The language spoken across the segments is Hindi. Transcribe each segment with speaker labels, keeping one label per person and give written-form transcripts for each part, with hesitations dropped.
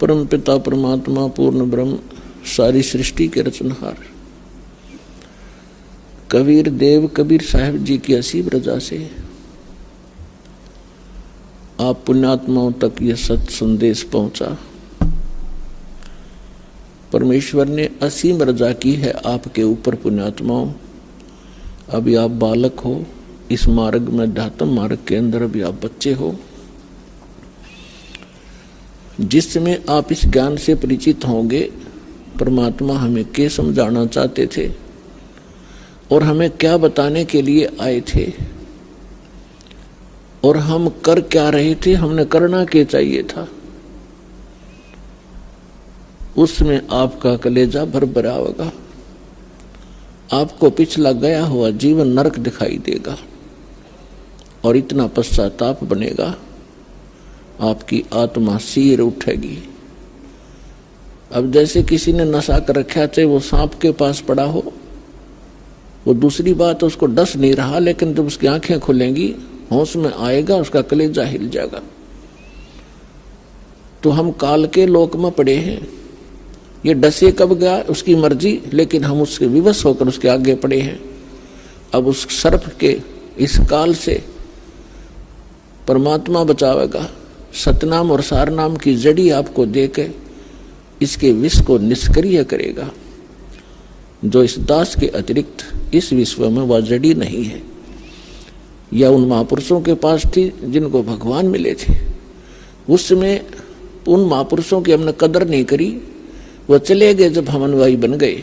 Speaker 1: परम पिता परमात्मा पूर्ण ब्रह्म सारी सृष्टि के रचनहार कबीर देव कबीर साहब जी की असीम रजा से आप पुण्यात्माओं तक यह सत संदेश पहुंचा। परमेश्वर ने असीम रजा की है आपके ऊपर पुण्यात्माओं। अभी आप बालक हो, इस मार्ग में अध्यात्म मार्ग के अंदर अभी आप बच्चे हो, जिस समय आप इस ज्ञान से परिचित होंगे परमात्मा हमें क्या समझाना चाहते थे और हमें क्या बताने के लिए आए थे और हम कर क्या रहे थे, हमने करना क्या चाहिए था, उसमें आपका कलेजा भरभरा होगा। आपको पिछला गया हुआ जीवन नरक दिखाई देगा और इतना पश्चाताप बनेगा, आपकी आत्मा सिर उठेगी। अब जैसे किसी ने नशा कर रखा, चाहे वो सांप के पास पड़ा हो, वो दूसरी बात उसको डस नहीं रहा, लेकिन जब उसकी आंखें खुलेंगी होश में आएगा, उसका कलेजा हिल जाएगा। तो हम काल के लोक में पड़े हैं, ये डसे कब गया उसकी मर्जी, लेकिन हम उसके विवश होकर उसके आगे पड़े हैं। अब उस सर्प के इस काल से परमात्मा बचावेगा। सतनाम और सारनाम की जड़ी आपको देके इसके विष को निष्क्रिय करेगा। जो इस दास के अतिरिक्त इस विश्व में वह जड़ी नहीं है, या उन महापुरुषों के पास थी जिनको भगवान मिले थे। उस समय उन महापुरुषों की हमने कदर नहीं करी, वह चले गए जब हम अनुयायी बन गए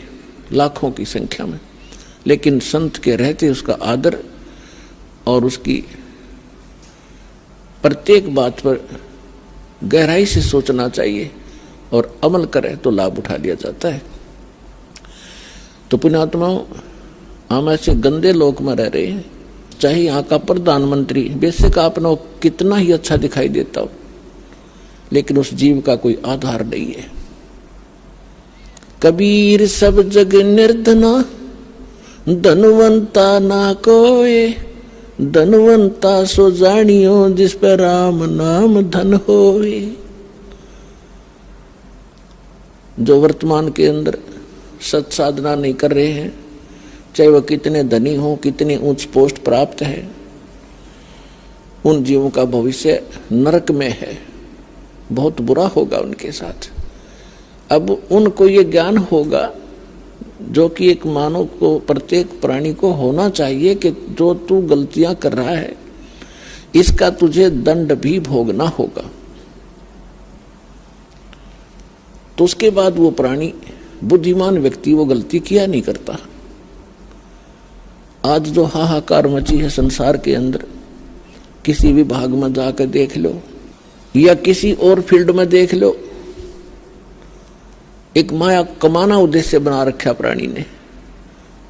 Speaker 1: लाखों की संख्या में। लेकिन संत के रहते उसका आदर और उसकी प्रत्येक बात पर गहराई से सोचना चाहिए और अमल करे तो लाभ उठा लिया जाता है। तो पुण्यात्माओं, हम ऐसे गंदे लोक में रह रहे हैं, चाहे यहाँ का प्रधानमंत्री बेशक आपने कितना ही अच्छा दिखाई देता हो, लेकिन उस जीव का कोई आधार नहीं है। कबीर सब जग निर्धना, धनवंता ना कोय, धनवंता सो जानियो जिस पर राम नाम धन होए। जो वर्तमान के अंदर सत साधना नहीं कर रहे हैं, चाहे वह कितने धनी हो, कितनी उच्च पोस्ट प्राप्त है, उन जीवों का भविष्य नरक में है, बहुत बुरा होगा उनके साथ। अब उनको ये ज्ञान होगा जो कि एक मानव को, प्रत्येक प्राणी को होना चाहिए कि जो तू गलतियां कर रहा है इसका तुझे दंड भी भोगना होगा। तो उसके बाद वो प्राणी, बुद्धिमान व्यक्ति, वो गलती किया नहीं करता। आज जो हाहाकार मची है संसार के अंदर, किसी भी भाग में जाकर देख लो या किसी और फील्ड में देख लो, एक माया कमाना उद्देश्य बना रखा प्राणी ने,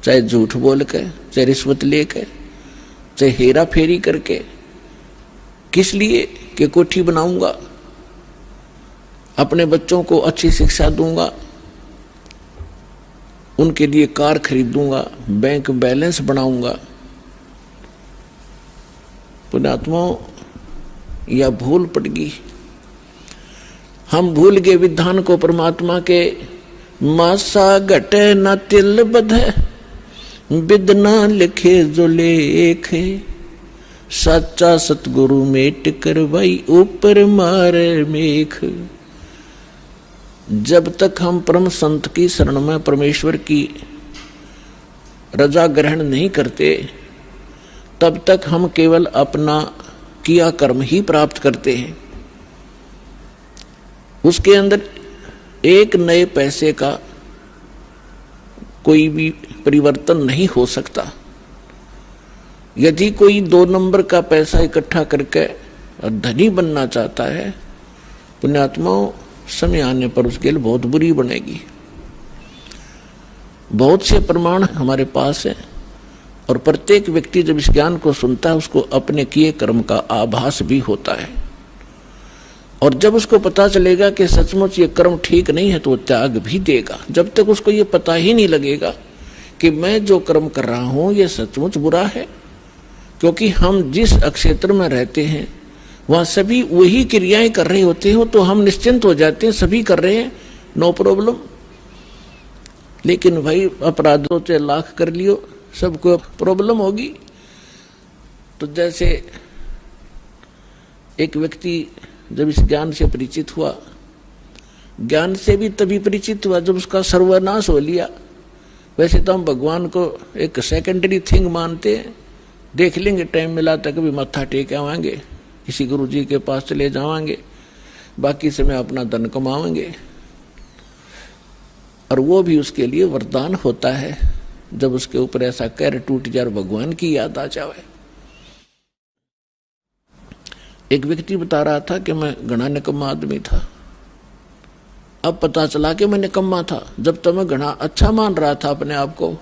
Speaker 1: चाहे झूठ बोल के, चाहे रिश्वत लेके, चाहे हेरा फेरी करके। किस लिए? कि कोठी बनाऊंगा, अपने बच्चों को अच्छी शिक्षा दूंगा, उनके लिए कार खरीदूंगा, बैंक बैलेंस बनाऊंगा। पुण्यात्माओं, यह भूल पड़ गई। हम भूल गए विधान को परमात्मा के। मासा घटे न तिल बधे, विदना लिखे जो लेखे, सच्चा सतगुरु मेट कर भाई ऊपर मारे मेख। जब तक हम परम संत की शरण में परमेश्वर की रजा ग्रहण नहीं करते, तब तक हम केवल अपना किया कर्म ही प्राप्त करते हैं। उसके अंदर एक नए पैसे का कोई भी परिवर्तन नहीं हो सकता। यदि कोई 2 नंबर का पैसा इकट्ठा करके धनी बनना चाहता है, पुण्यात्माओं, समय आने पर उसके लिए बहुत बुरी बनेगी। बहुत से प्रमाण हमारे पास हैं और प्रत्येक व्यक्ति जब इस ज्ञान को सुनता है उसको अपने किए कर्म का आभास भी होता है। और जब उसको पता चलेगा कि सचमुच ये कर्म ठीक नहीं है तो वो त्याग भी देगा। जब तक उसको ये पता ही नहीं लगेगा कि मैं जो कर्म कर रहा हूं ये सचमुच बुरा है, क्योंकि हम जिस क्षेत्र में रहते हैं वहां सभी वही क्रियाएं कर रहे होते हो तो हम निश्चिंत हो जाते हैं, सभी कर रहे हैं, नो प्रॉब्लम। लेकिन भाई अपराधों से लाख कर लियो, सबको प्रॉब्लम होगी। तो जैसे एक व्यक्ति जब इस ज्ञान से परिचित हुआ, ज्ञान से भी तभी परिचित हुआ जब उसका सर्वनाश हो लिया। वैसे तो हम भगवान को एक सेकेंडरी थिंग मानते हैं, देख लेंगे टाइम मिला तो कभी मत्था टेक आवाएंगे, किसी गुरु जी के पास चले जावांगे, बाकी समय अपना धन कमाएंगे। और वो भी उसके लिए वरदान होता है जब उसके ऊपर ऐसा कहर टूट जाए, भगवान की याद आ जाए। एक व्यक्ति बता रहा था कि मैं घना निकम्मा आदमी था, अब पता चला कि मैं निकम्मा था, जब तक मैं घना अच्छा मान रहा था अपने आप को।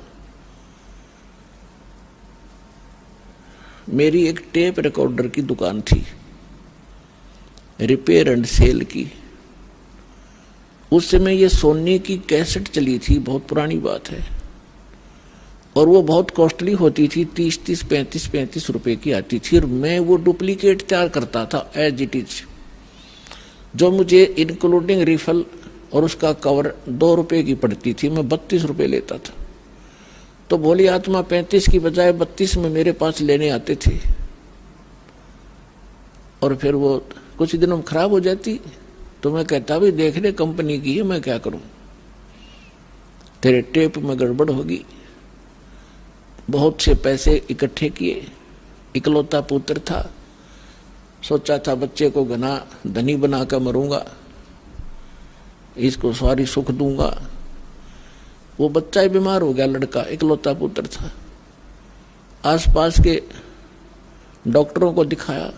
Speaker 1: मेरी एक टेप रिकॉर्डर की दुकान थी, रिपेयर एंड सेल की। उस समय ये सोनी की कैसेट चली थी, बहुत पुरानी बात है, और वो बहुत कॉस्टली होती थी, 30-30, 35-35 रुपए की आती थी। और मैं वो डुप्लीकेट तैयार करता था एज इट इज, जो मुझे इंक्लूडिंग रिफल और उसका कवर 2 रुपए की पड़ती थी, मैं 32 रुपए लेता था। तो भोली आत्मा 35 की बजाय 32 में मेरे पास लेने आते थे, और फिर वो कुछ दिनों में खराब हो जाती। तो मैं कहता भी देख ले कंपनी की है, मैं क्या करूं, तेरे टेप में गड़बड़ होगी। बहुत से पैसे इकट्ठे किए, इकलौता पुत्र था, सोचा था बच्चे को घना धनी बनाकर मरूंगा, इसको सारी सुख दूंगा। वो बच्चा ही बीमार हो गया, लड़का इकलौता पुत्र था। आसपास के डॉक्टरों को दिखाया,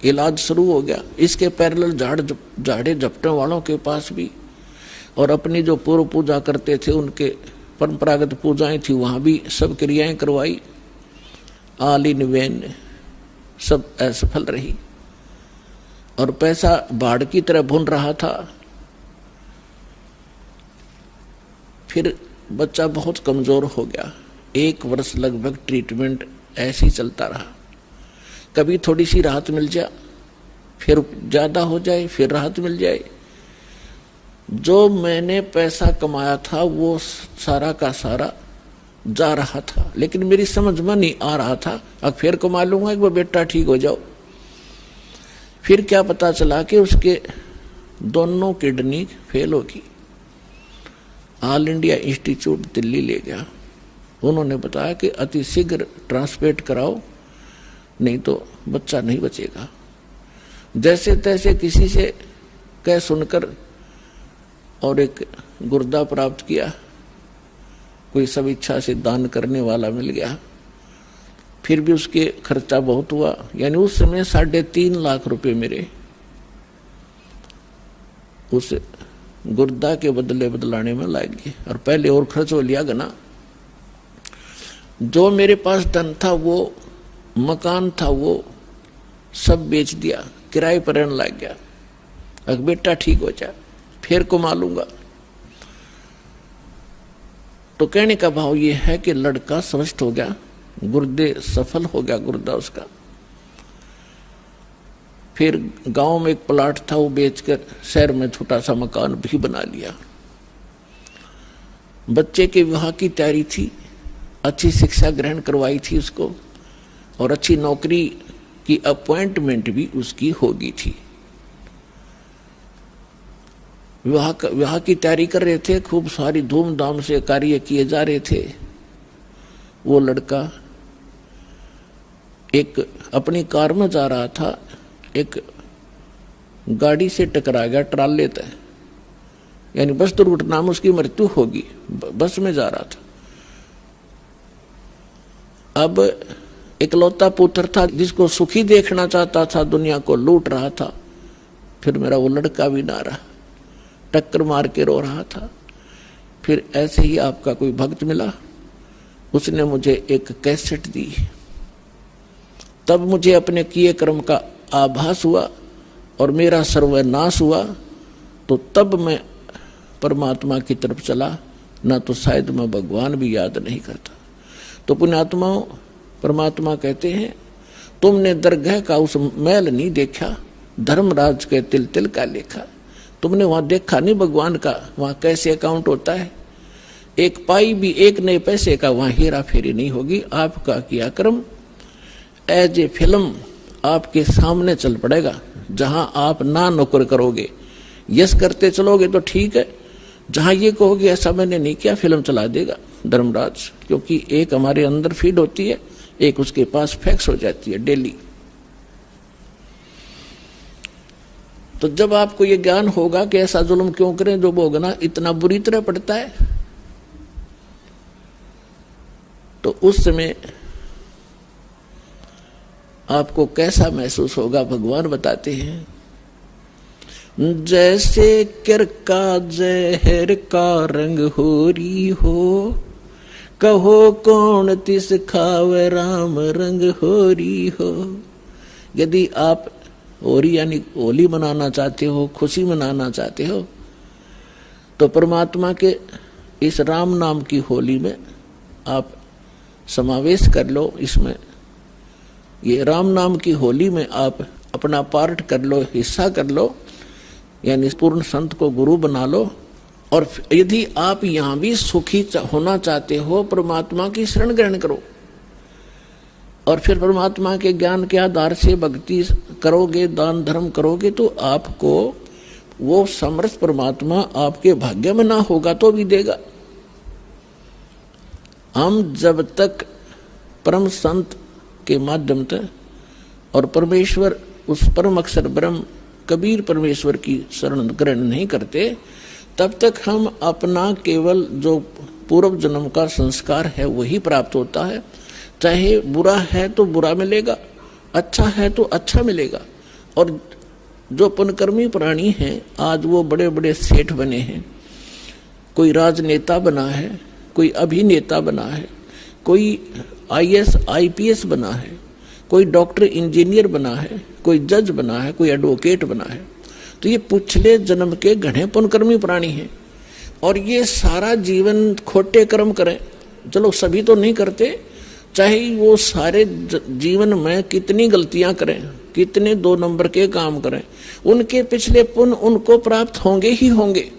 Speaker 1: इलाज शुरू हो गया। इसके पैरेलल झाड़े झपटने वालों के पास भी, और अपनी जो पूर्व पूजा करते थे उनके परंपरागत पूजाएं थी, वहां भी सब क्रियाएं करवाई, ऑल इन वेन, सब असफल रही। और पैसा बाढ़ की तरह भुन रहा था। फिर बच्चा बहुत कमजोर हो गया। 1 वर्ष लगभग ट्रीटमेंट ऐसे ही चलता रहा। कभी थोड़ी सी राहत मिल जाए, फिर ज्यादा हो जाए, फिर राहत मिल जाए। जो मैंने पैसा कमाया था वो सारा का सारा जा रहा था, लेकिन मेरी समझ में नहीं आ रहा था, अब फिर कमा लूंगा एक बार, बेटा ठीक हो जाओ। फिर क्या पता चला कि उसके दोनों किडनी फेल होगी। ऑल इंडिया इंस्टीट्यूट दिल्ली ले गया। उन्होंने बताया कि अति शीघ्र ट्रांसप्लांट कराओ, नहीं तो बच्चा नहीं बचेगा। जैसे तैसे किसी से कह सुनकर और एक गुर्दा प्राप्त किया, कोई सब इच्छा से दान करने वाला मिल गया। फिर भी उसके खर्चा बहुत हुआ, यानी उस समय 3.5 लाख रुपए मेरे उस गुर्दा के बदले बदलाने में लग गए। और पहले और खर्च हो लिया गना। जो मेरे पास धन था, वो मकान था, वो सब बेच दिया, किराए पर रहने लग गया। अब बेटा ठीक हो जाए, फिर कमा लूंगा। तो कहने का भाव ये है कि लड़का स्वस्थ हो गया, गुर्दे सफल हो गया गुर्दा उसका। फिर गांव में एक प्लाट था, वो बेचकर शहर में छोटा सा मकान भी बना लिया। बच्चे के विवाह की तैयारी थी, अच्छी शिक्षा ग्रहण करवाई थी उसको, और अच्छी नौकरी की अपॉइंटमेंट भी उसकी होगी थी। विवाह की तैयारी कर रहे थे, खूब सारी धूमधाम से कार्य किए जा रहे थे। वो लड़का एक अपनी कार में जा रहा था, एक गाड़ी से टकरा गया, ट्राले तय, यानी बस दुर्घटना में उसकी मृत्यु होगी। बस में जा रहा था। अब इकलौता पुत्र था, जिसको सुखी देखना चाहता था, दुनिया को लूट रहा था। फिर मेरा वो लड़का भी ना रहा, टक्कर मार के रो रहा था। फिर ऐसे ही आपका कोई भक्त मिला, उसने मुझे एक कैसेट दी। तब मुझे अपने किए कर्म का आभास हुआ और मेरा सर्वनाश हुआ। तो तब मैं परमात्मा की तरफ चला, ना तो शायद मैं भगवान भी याद नहीं करता। तो पुण्यात्माओं, परमात्मा कहते हैं तुमने दरगाह का उस महल नहीं देखा, धर्मराज के तिल तिल का लेखा। तुमने वहां देखा नहीं भगवान का, वहां कैसे अकाउंट होता है। एक पाई भी एक नए पैसे का वहां हेरा फेरी नहीं होगी। आपका किया कर्म एज ए फिल्म आपके सामने चल पड़ेगा, जहां आप ना नौकर करोगे, यस करते चलोगे तो ठीक है, जहां ये कहोगे ऐसा मैंने नहीं किया, फिल्म चला देगा धर्मराज। क्योंकि एक हमारे अंदर फीड होती है, एक उसके पास फैक्स हो जाती है डेली। तो जब आपको ये ज्ञान होगा कि ऐसा जुल्म क्यों करें, जो भोगना इतना बुरी तरह पड़ता है, तो उस समय आपको कैसा महसूस होगा भगवान बताते हैं। जैसे किरका जहर का रंग होरी हो, कहो कौन तिस खावे राम रंग होरी हो। यदि आप होली यानी होली मनाना चाहते हो, खुशी मनाना चाहते हो, तो परमात्मा के इस राम नाम की होली में आप समावेश कर लो। इसमें ये राम नाम की होली में आप अपना पार्ट कर लो, हिस्सा कर लो, यानी पूर्ण संत को गुरु बना लो। और यदि आप यहाँ भी सुखी होना चाहते हो, परमात्मा की शरण ग्रहण करो। और फिर परमात्मा के ज्ञान के आधार से भक्ति करोगे, दान धर्म करोगे, तो आपको वो समर्थ परमात्मा आपके भाग्य में ना होगा तो भी देगा। हम जब तक परम संत के माध्यम से और परमेश्वर उस परम अक्षर ब्रह्म कबीर परमेश्वर की शरण ग्रहण नहीं करते, तब तक हम अपना केवल जो पूर्व जन्म का संस्कार है वही प्राप्त होता है। चाहे बुरा है तो बुरा मिलेगा, अच्छा है तो अच्छा मिलेगा। और जो पुण्यकर्मी प्राणी हैं, आज वो बड़े बड़े सेठ बने हैं, कोई राजनेता बना है, कोई अभिनेता बना है, कोई IAS IPS बना है, कोई डॉक्टर इंजीनियर बना है, कोई जज बना है, कोई एडवोकेट बना है। तो ये पिछले जन्म के घने पुण्यकर्मी प्राणी हैं। और ये सारा जीवन खोटे कर्म करें, चलो सभी तो नहीं करते, चाहे वो सारे जीवन में कितनी गलतियां करें, कितने 2 नंबर के काम करें, उनके पिछले पुण्य उनको प्राप्त होंगे ही होंगे।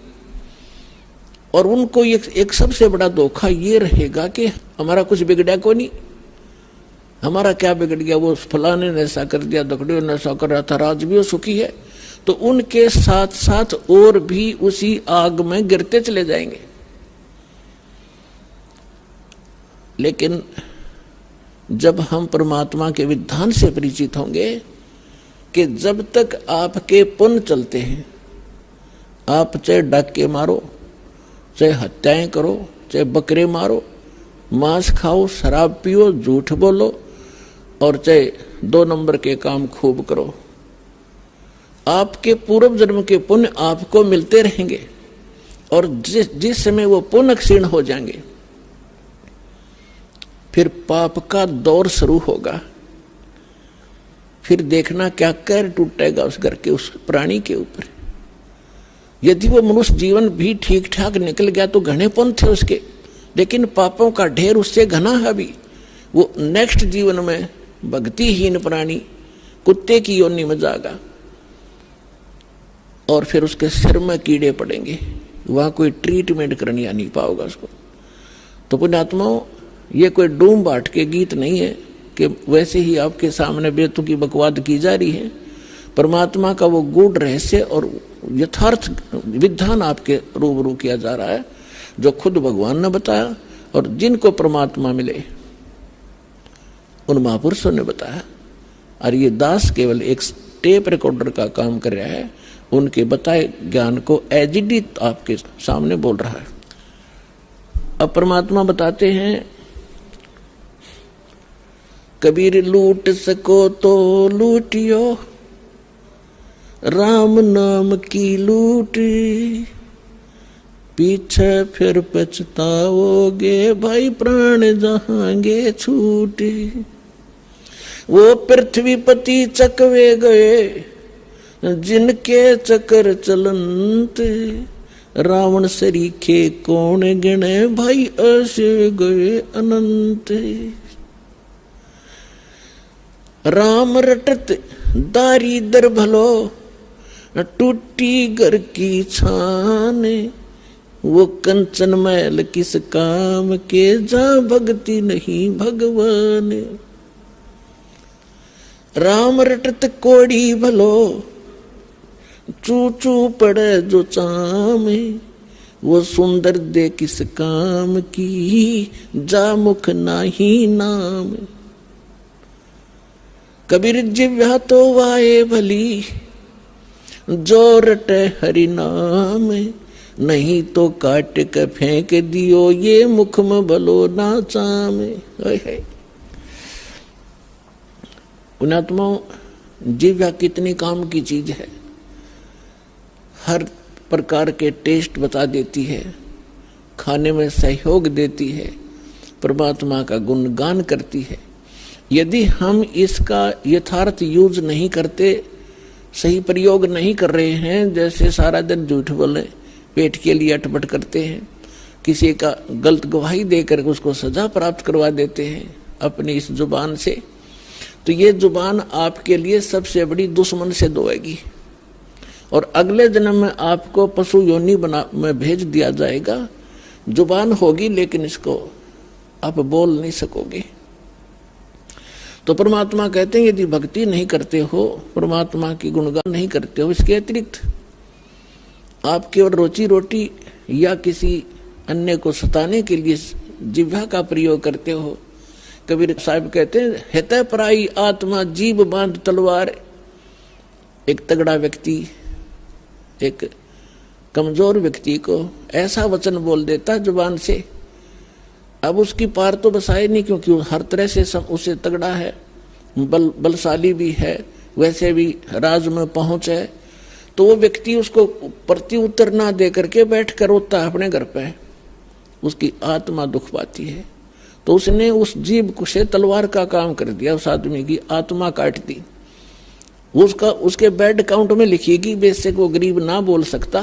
Speaker 1: और उनको एक सबसे बड़ा धोखा ये रहेगा कि हमारा कुछ बिगड़ा को नहीं, हमारा क्या बिगड़ गया, वो फलाने ने ऐसा कर दिया, दकड़ियों ने ऐसा कर रहा था, राज भी वो सुखी है। तो उनके साथ साथ और भी उसी आग में गिरते चले जाएंगे। लेकिन जब हम परमात्मा के विधान से परिचित होंगे कि जब तक आपके पुण्य चलते हैं, आप चाहे डाके मारो, चाहे हत्याएं करो, चाहे बकरे मारो, मांस खाओ, शराब पियो, झूठ बोलो, और चाहे 2 नंबर के काम खूब करो, आपके पूर्व जन्म के पुण्य आपको मिलते रहेंगे। और जिस समय वो पुण्य क्षीण हो जाएंगे, फिर पाप का दौर शुरू होगा। फिर देखना क्या कहर टूटेगा उस घर के, उस प्राणी के ऊपर। यदि वो मनुष्य जीवन भी ठीक ठाक निकल गया तो घने पुण्य थे उसके, लेकिन पापों का ढेर उससे घना है। अभी वो नेक्स्ट जीवन में भक्तिहीन प्राणी कुत्ते की योनि में जाएगा, और फिर उसके सिर में कीड़े पड़ेंगे, वहां कोई ट्रीटमेंट करनी आ नहीं पाओगा उसको। तो पुण्यात्माओं, ये कोई डूम बाट के गीत नहीं है कि वैसे ही आपके सामने बेतुकी बकवाद की जा रही है। परमात्मा का वो गूढ़ रहस्य और यथार्थ विधान आपके रूबरू किया जा रहा है, जो खुद भगवान ने बताया और जिनको परमात्मा मिले उन महापुरुषों ने बताया। और ये दास केवल एक टेप रिकॉर्डर का काम कर रहा है, उनके बताए ज्ञान को एज इट इज आपके सामने बोल रहा है। अब परमात्मा बताते हैं, कबीर लूट सको तो लूटियो, राम नाम की लूट, पीछे फिर पछताओगे, भाई प्राण जहांगे छूट। वो पृथ्वीपति चकवे गए, जिनके चक्कर चलंत, रावण सरीखे कौन गिने, भाई ऐसे गए अनंत। राम रटत दारी दर भलो, टूटी घर की छान, वो कंचन मैल किस काम के, जहाँ भक्ति नहीं भगवान। राम रटत कोड़ी भलो, चू चू पड़े जो चामे, वो सुंदर दे किस काम की, जा मुख नाही नाम। कबीर जिव्या तो वाए भली, जो रटे हरि नाम, नहीं तो काट के फेंक दियो, ये मुख में भलो ना चामे। पुण्यात्माओं, जिव्या कितनी काम की चीज है। हर प्रकार के टेस्ट बता देती है, खाने में सहयोग देती है, परमात्मा का गुणगान करती है। यदि हम इसका यथार्थ यूज नहीं करते, सही प्रयोग नहीं कर रहे हैं, जैसे सारा दिन झूठ बोले, पेट के लिए अटपट करते हैं, किसी का गलत गवाही देकर उसको सजा प्राप्त करवा देते हैं अपनी इस जुबान से, तो ये जुबान आपके लिए सबसे बड़ी दुश्मन से दोएगी। और अगले जन्म में आपको पशु योनि में भेज दिया जाएगा। जुबान होगी लेकिन इसको आप बोल नहीं सकोगे। तो परमात्मा कहते हैं यदि भक्ति नहीं करते हो, परमात्मा की गुणगान नहीं करते हो, इसके अतिरिक्त आप केवल रोजी रोटी या किसी अन्य को सताने के लिए जिह्वा का प्रयोग करते हो। कबीर साहब कहते हैं हितै पराई आत्मा जीभ बांध तलवार। एक तगड़ा व्यक्ति एक कमजोर व्यक्ति को ऐसा वचन बोल देता जुबान से, अब उसकी पार तो बसाए नहीं, क्योंकि हर तरह से उसे तगड़ा है, बलशाली भी है, वैसे भी राज में पहुंच है। तो वो व्यक्ति उसको प्रति उत्तर ना दे करके बैठ कर रोता है अपने घर पे, उसकी आत्मा दुख पाती है। तो उसने उस जीभ से तलवार का काम कर दिया, उस आदमी की आत्मा काट दी। उसके बैड काउंट में लिखिएगी, बेशक वो गरीब ना बोल सकता,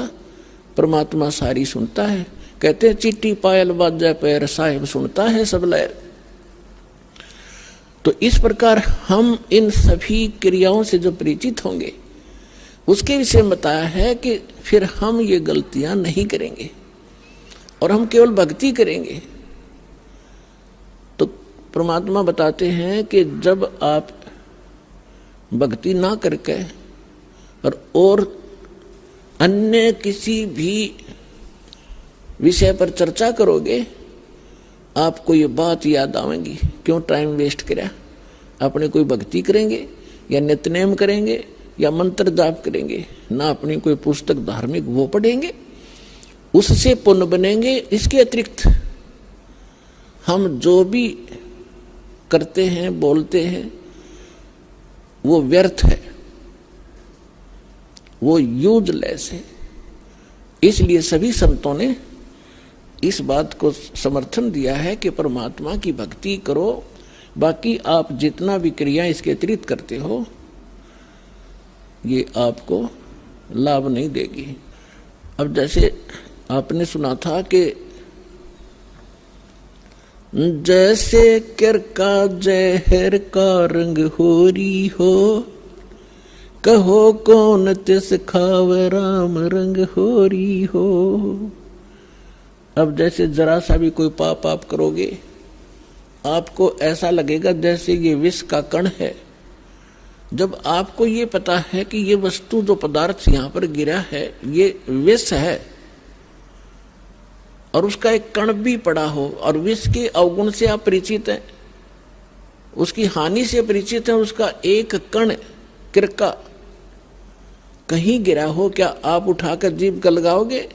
Speaker 1: परमात्मा सारी सुनता है। कहते हैं चिट्टी पायल बाजा पैर, साहिब सुनता है सब लहर। तो इस प्रकार हम इन सभी क्रियाओं से जो परिचित होंगे, उसके विषय में बताया है कि फिर हम ये गलतियां नहीं करेंगे और हम केवल भक्ति करेंगे। तो परमात्मा बताते हैं कि जब आप भक्ति ना करके और अन्य किसी भी विषय पर चर्चा करोगे, आपको ये बात याद आवेगी, क्यों टाइम वेस्ट करा। अपने कोई भक्ति करेंगे या नित्यनेम करेंगे या मंत्र जाप करेंगे, ना अपनी कोई पुस्तक धार्मिक वो पढ़ेंगे, उससे पुण्य बनेंगे। इसके अतिरिक्त हम जो भी करते हैं बोलते हैं वो व्यर्थ है, वो यूजलेस है। इसलिए सभी संतों ने इस बात को समर्थन दिया है कि परमात्मा की भक्ति करो, बाकी आप जितना भी क्रिया इसके अतिरिक्त करते हो ये आपको लाभ नहीं देगी। अब जैसे आपने सुना था कि जैसे कर का जहर का रंग होरी हो, कहो कौन तिस खाव राम रंग होरी हो। अब जैसे जरा सा भी कोई पाप आप करोगे, आपको ऐसा लगेगा जैसे ये विष का कण है। जब आपको ये पता है कि ये वस्तु जो पदार्थ यहाँ पर गिरा है ये विष है और उसका एक कण भी पड़ा हो, और विष के अवगुण से आप परिचित हैं, उसकी हानि से परिचित हैं, उसका एक कण किरका कहीं गिरा हो, क्या आप उठाकर जीभ को लगाओगे?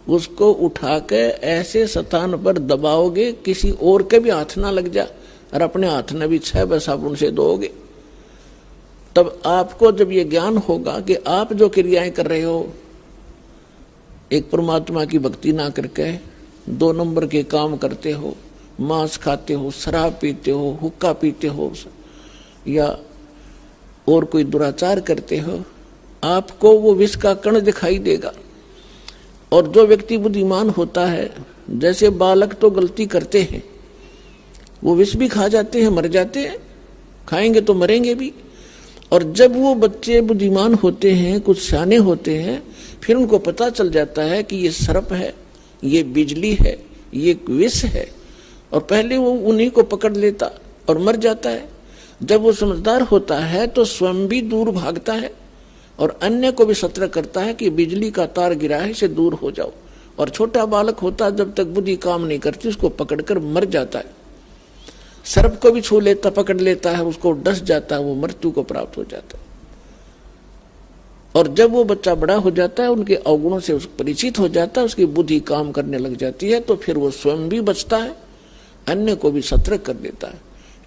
Speaker 1: उसको उठाकर ऐसे स्थान पर दबाओगे किसी और के भी हाथ ना लग जा, और अपने हाथ में भी 6 साबुन से धोओगे। तब आपको जब ये ज्ञान होगा कि आप जो क्रियाएं कर रहे हो, एक परमात्मा की भक्ति ना करके 2 नंबर के काम करते हो, मांस खाते हो, शराब पीते हो, हुक्का पीते हो या और कोई दुराचार करते हो, आपको वो विष का कण दिखाई देगा। और जो व्यक्ति बुद्धिमान होता है, जैसे बालक तो गलती करते हैं, वो विष भी खा जाते हैं, मर जाते हैं, खाएंगे तो मरेंगे भी। और जब वो बच्चे बुद्धिमान होते हैं, कुछ सियाने होते हैं, फिर उनको पता चल जाता है कि ये सर्प है, ये बिजली है, ये विष है, और पहले वो उन्हीं को पकड़ लेता और मर जाता है। जब वो समझदार होता है तो स्वयं भी दूर भागता है और अन्य को भी सतर्क करता है कि बिजली का तार गिरा है, इससे दूर हो जाओ। और छोटा बालक होता है, जब तक बुद्धि काम नहीं करती उसको पकड़कर मर जाता है। सर्प को भी छू लेता, पकड़ लेता है, उसको डस जाता है, वो मृत्यु को प्राप्त हो जाता है। और जब वो बच्चा बड़ा हो जाता है, उनके अवगुणों से परिचित हो जाता है, उसकी बुद्धि काम करने लग जाती है, तो फिर वो स्वयं भी बचता है, अन्य को भी सतर्क कर देता है।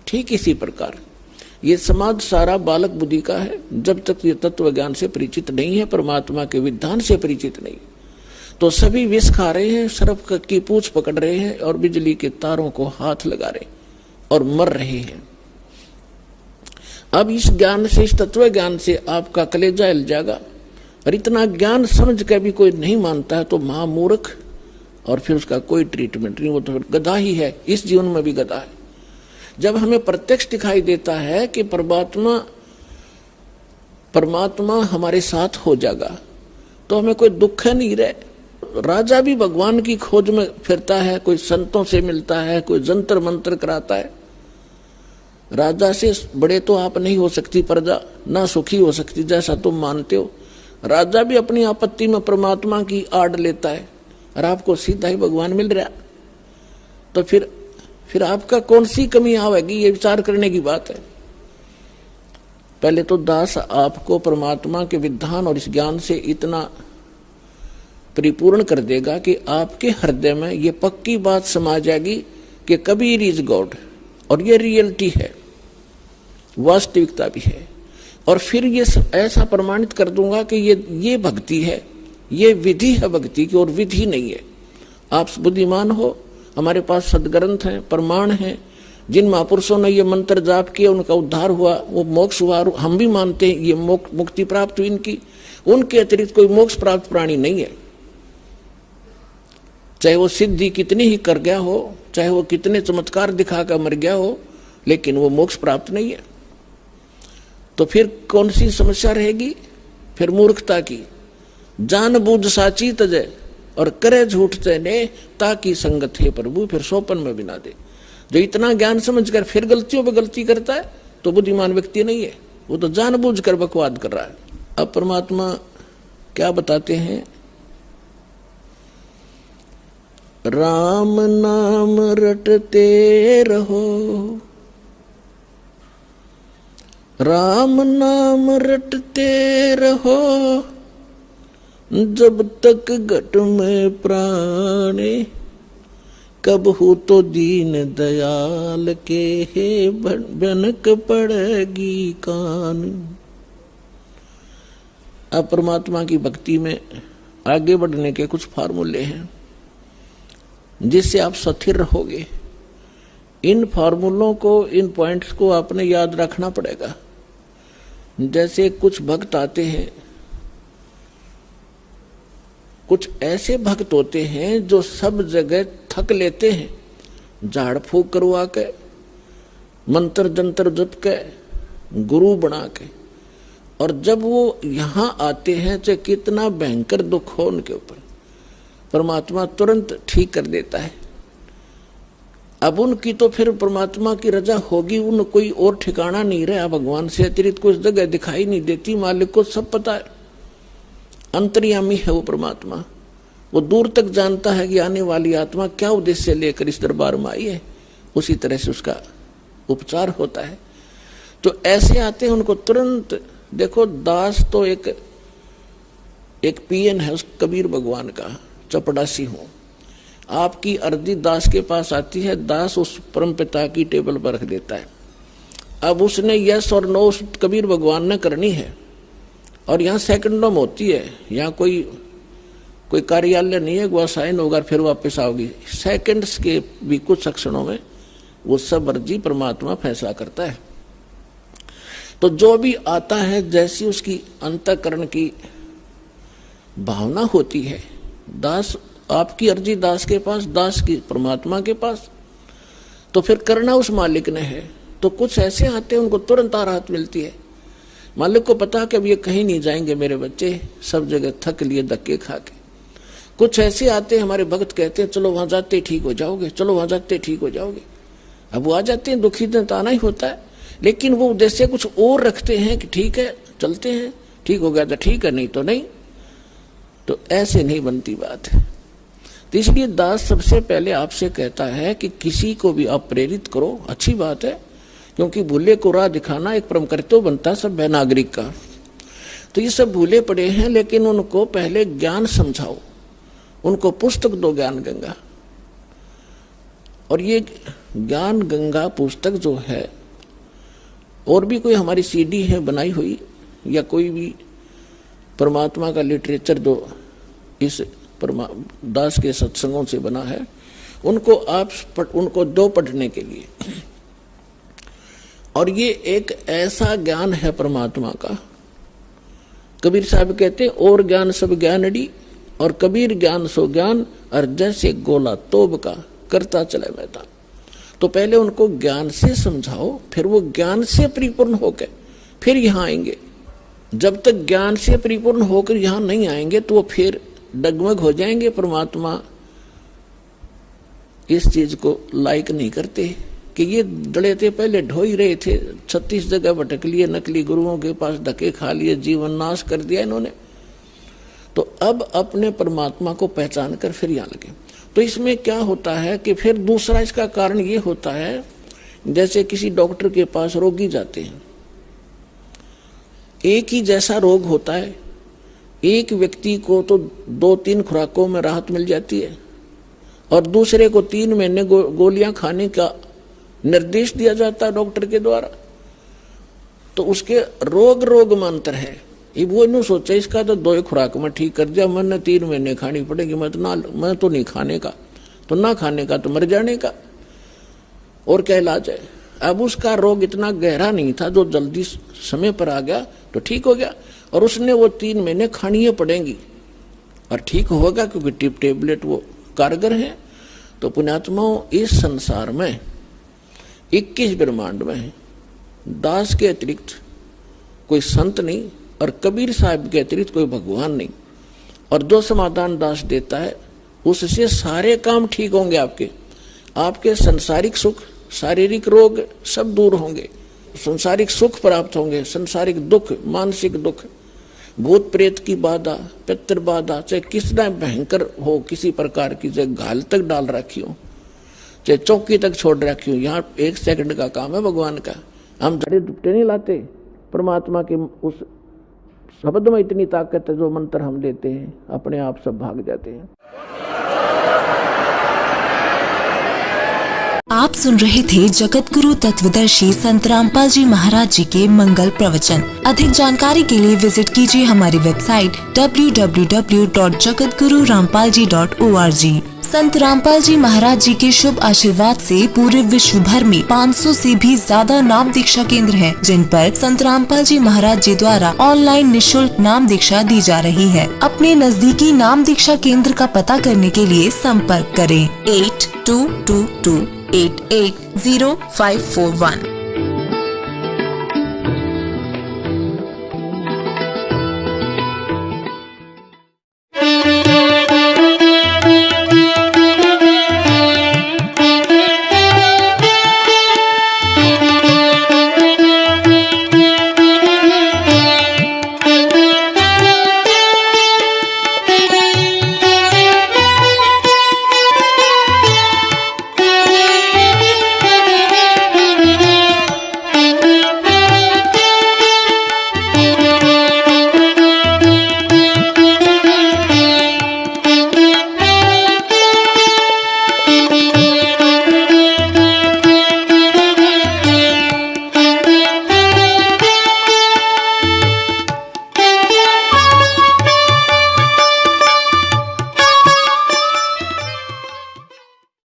Speaker 1: ठीक इसी प्रकार ये समाज सारा बालक बुद्धि का है। जब तक ये तत्व ज्ञान से परिचित नहीं है, परमात्मा के विधान से परिचित नहीं, तो सभी विष खा रहे हैं, सर्प की पूंछ पकड़ रहे हैं और बिजली के तारों को हाथ लगा रहे और मर रहे हैं। अब इस ज्ञान से, इस तत्व ज्ञान से आपका कलेजा हिल जाएगा। और इतना ज्ञान समझ के भी कोई नहीं मानता है तो महामूर्ख, और फिर उसका कोई ट्रीटमेंट नहीं, वो तो गधा ही है, इस जीवन में भी गधा है। जब हमें प्रत्यक्ष दिखाई देता है कि परमात्मा हमारे साथ हो जाएगा, तो हमें कोई दुख नहीं रहे। राजा भी भगवान की खोज में फिरता है, कोई संतों से मिलता है, कोई जंतर मंत्र कराता है। राजा से बड़े तो आप नहीं हो सकती प्रजा, ना सुखी हो सकती जैसा तुम मानते हो। राजा भी अपनी आपत्ति में परमात्मा की आड़ लेता है, और आपको सीधा ही भगवान मिल रहा, तो फिर आपका कौन सी कमी आवेगी, ये विचार करने की बात है। पहले तो दास आपको परमात्मा के विधान और इस ज्ञान से इतना परिपूर्ण कर देगा कि आपके हृदय में ये पक्की बात समा जाएगी कि कबीर इज गॉड, और ये रियलिटी है, वास्तविकता भी है। और फिर ये ऐसा प्रमाणित कर दूंगा कि ये भक्ति है, ये विधि है भक्ति की, और विधि नहीं है। आप बुद्धिमान हो, हमारे पास सदग्रंथ हैं, प्रमाण हैं, जिन महापुरुषों ने ये मंत्र जाप किया उनका उद्धार हुआ, वो मोक्ष हुआ, हम भी मानते हैं ये मुक्ति प्राप्त हुई इनकी। उनके अतिरिक्त कोई मोक्ष प्राप्त प्राणी नहीं है। चाहे वो सिद्धि कितनी ही कर गया हो, चाहे वो कितने चमत्कार दिखाकर मर गया हो, लेकिन वो मोक्ष प्राप्त नहीं है। तो फिर कौन सी समस्या रहेगी? फिर मूर्खता की। जान बूझ साची तजय और करे झूठ तने, ताकि संगत है प्रभु, फिर सोपन में बिना दे। जो इतना ज्ञान समझकर फिर गलतियों पे गलती करता है तो बुद्धिमान व्यक्ति नहीं है, वो तो जानबूझ कर बकवाद कर रहा है। अब परमात्मा क्या बताते हैं? राम नाम रटते रहो, राम नाम रटते रहो, जब तक घट में प्राणे, कब हो तो दीन दयाल के हे भनक पड़ेगी कान। अब परमात्मा की भक्ति में आगे बढ़ने के कुछ फार्मूले हैं जिससे आप स्थिर रहोगे। इन फार्मूलों को, इन पॉइंट्स को आपने याद रखना पड़ेगा। जैसे कुछ भक्त आते हैं, कुछ ऐसे भक्त होते हैं जो सब जगह थक लेते हैं, झाड़ फूक करवा के, मंत्र जंतर जप के, गुरु बना के, और जब वो यहाँ आते हैं चाहे कितना भयंकर दुख हो उनके ऊपर, परमात्मा तुरंत ठीक कर देता है। अब उनकी तो फिर परमात्मा की रजा होगी, उन कोई और ठिकाना नहीं रहा, भगवान से अतिरिक्त कुछ जगह दिखाई नहीं देती। मालिक को सब पता है, अंतर्यामी है वो परमात्मा। वो दूर तक जानता है कि आने वाली आत्मा क्या उद्देश्य लेकर इस दरबार में आई है, उसी तरह से उसका उपचार होता है। तो ऐसे आते हैं, उनको तुरंत देखो। दास तो एक पीएन है उस कबीर भगवान का, चपड़ासी हूं। आपकी अर्जी दास के पास आती है, दास उस परम पिता की टेबल पर रख देता है। अब उसने यस और नो उस कबीर भगवान ने करनी है, और यहाँ सेकंडों में होती है। यहाँ कोई कार्यालय नहीं है, वह साइन होगा फिर वापस आओगी। सेकंड्स के भी कुछ क्षणों में वो सब अर्जी परमात्मा फैसला करता है। तो जो भी आता है, जैसी उसकी अंतःकरण की भावना होती है, दास आपकी अर्जी दास के पास, दास की परमात्मा के पास, तो फिर करना उस मालिक ने है। तो कुछ ऐसे आते हैं उनको तुरंत राहत मिलती है। मालिक को पता कि अब ये कहीं नहीं जाएंगे मेरे बच्चे, सब जगह थक लिए धक्के खा के। कुछ ऐसे आते हैं हमारे भक्त कहते हैं चलो वहां जाते ठीक हो जाओगे, चलो वहां जाते ठीक हो जाओगे। अब वो आ जाते हैं, दुखी दिन तो आना ही होता है, लेकिन वो उद्देश्य कुछ और रखते हैं कि ठीक है चलते हैं, ठीक हो गया तो ठीक है, नहीं तो नहीं। तो ऐसे नहीं बनती बात है। तो इसलिए दास सबसे पहले आपसे कहता है कि किसी को भी आप प्रेरित करो, अच्छी बात है, क्योंकि भूले को राह दिखाना एक परम कर्तव्य बनता है सब नागरिक का। तो ये सब भूले पड़े हैं, लेकिन उनको पहले ज्ञान समझाओ, उनको पुस्तक दो ज्ञान गंगा। और ये ज्ञान गंगा पुस्तक जो है, और भी कोई हमारी सीडी है बनाई हुई या कोई भी परमात्मा का लिटरेचर जो इस दास के सत्संगों से बना है, उनको उनको दो पढ़ने के लिए। और ये एक ऐसा ज्ञान है परमात्मा का, कबीर साहब कहते हैं और ज्ञान सब ज्ञानड़ी, और कबीर ज्ञान सो ज्ञान, और जैसे गोला तोब का करता चले मैदान। तो पहले उनको ज्ञान से समझाओ, फिर वो ज्ञान से परिपूर्ण होकर फिर यहाँ आएंगे। जब तक ज्ञान से परिपूर्ण होकर यहाँ नहीं आएंगे तो वो फिर डगमग हो जाएंगे। परमात्मा इस चीज को लाइक नहीं करते कि ये डले थे, पहले ढो ही रहे थे, 36 जगह भटक लिए, नकली गुरुओं के पास धक्के खा लिए, जीवन नाश कर दिया इन्होंने। तो अब अपने परमात्मा को पहचान कर फिर यहाँ लगे। तो इसमें क्या होता है कि फिर दूसरा इसका कारण ये होता है, जैसे किसी डॉक्टर के पास रोगी जाते हैं, एक ही जैसा रोग होता है, एक व्यक्ति को तो 2-3 खुराकों में राहत मिल जाती है और दूसरे को 3 महीने गोलियां खाने का निर्देश दिया जाता है डॉक्टर के द्वारा। तो उसके रोग में अंतर है। ये वो नहीं सोचा इसका तो 2 खुराक में ठीक कर दिया, मैंने 3 महीने खानी पड़ेगी, मैं तो नहीं खाने का, तो ना खाने का तो मर जाने का, और क्या इलाज है। अब उसका रोग इतना गहरा नहीं था, जो जल्दी समय पर आ गया तो ठीक हो गया, और उसने वो 3 महीने खानी ही पड़ेंगी और ठीक होगा, क्योंकि टेबलेट वो कारगर है। तो पुण्यात्माओं, इस संसार में 21 ब्रह्मांड में दास के अतिरिक्त कोई संत नहीं, और कबीर साहब के अतिरिक्त कोई भगवान नहीं। और जो समाधान दास देता है उससे सारे काम ठीक होंगे, आपके सांसारिक सुख, शारीरिक रोग सब दूर होंगे, सांसारिक सुख प्राप्त होंगे, सांसारिक दुख, मानसिक दुख, भूत प्रेत की बाधा, पितृ बाधा, चाहे कितना भयंकर हो, किसी प्रकार की, चाहे घाल तक डाल रखी हो, चाहे चौकी तक छोड़ रखी हो, यहाँ 1 सेकंड का काम है भगवान का। हम जड़े दुपटे नहीं लाते, परमात्मा के उस शब्द में इतनी ताकत है, जो मंत्र हम देते हैं अपने आप सब भाग जाते हैं।
Speaker 2: आप सुन रहे थे जगत गुरु तत्वदर्शी संत रामपाल जी महाराज जी के मंगल प्रवचन। अधिक जानकारी के लिए विजिट कीजिए हमारी वेबसाइट www.jagatgururampalji.org। संत रामपाल जी महाराज जी के शुभ आशीर्वाद से पूरे विश्व भर में 500 से भी ज्यादा नाम दीक्षा केंद्र हैं, जिन पर संत रामपाल जी महाराज जी द्वारा ऑनलाइन निशुल्क नाम दीक्षा दी जा रही है। अपने नजदीकी नाम दीक्षा केंद्र का पता करने के लिए संपर्क करें 8222880541।